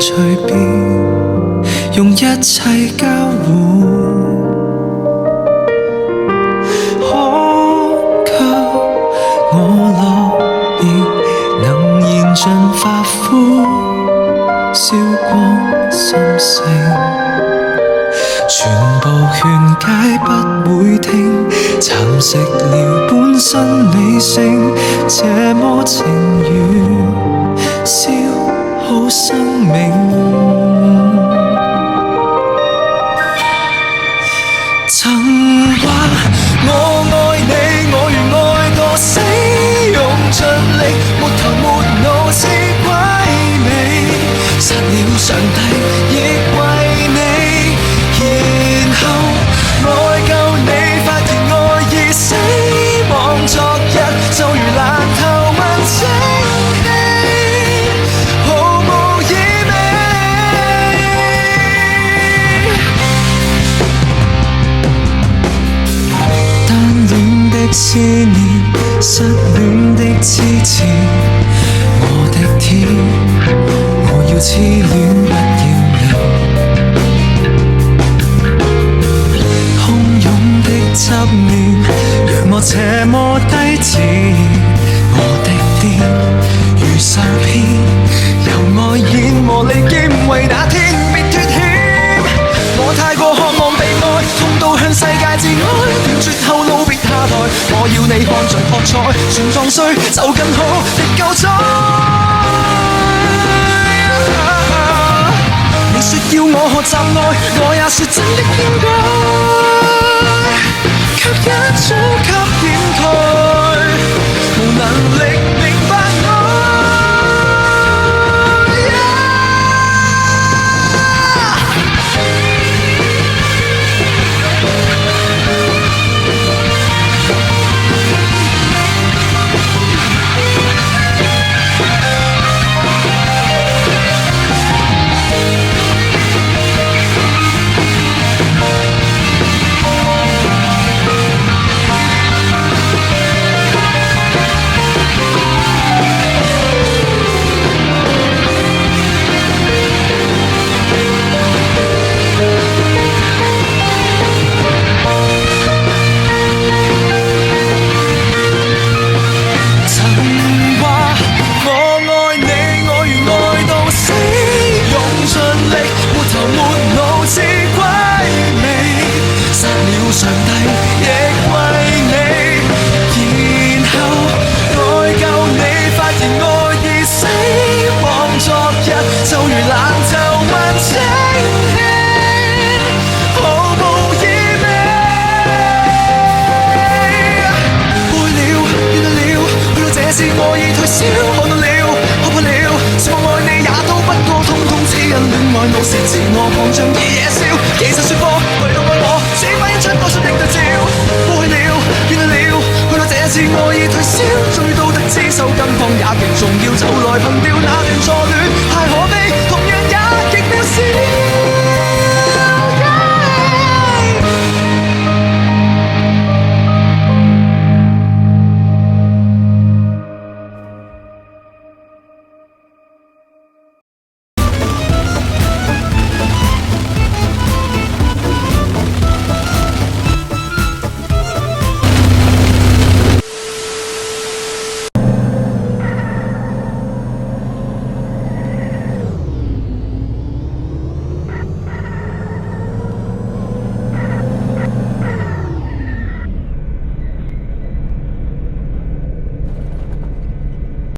隨便，用一切交換。可給我落葉，能燃盡發膚，燒光心性。全部勸解不會聽，蠶食了本身理性，這麼情願消耗生命。曾話我愛你，我願愛到死，用盡力，沒頭沒腦似鬼魅，殺了上帝亦為你，然後愛夠你，發現愛已死亡，昨日就如爛透問清氣，毫無意味。單戀的思念，失戀的痴纏，我的天，我要痴戀不要命。洶湧的執念，讓我這麼低賤，我的癲如受騙，由愛演磨利劍，為那天別脫險。我太過渴望被愛，痛到向世界致哀，斷絕後路別下台，我要你看盡喝彩，全撞碎就更好的救災。你說要我學習愛，我也說真的應該，卻一早給掩蓋，無能力明白愛。上帝亦為你，然後愛夠你，發現愛已死亡，昨日就如爛透問清氣，毫無意味。愛了，怨了，去到這時我已退燒，看到了，學不了，說我愛你也都不過，通通只因戀愛腦是自我膨脹而野燒。其實說過為到愛我，只反映出我信的對照。愛了，怨了，去到這次我已退燒，終於都得知手更放也極重要，就來憑吊。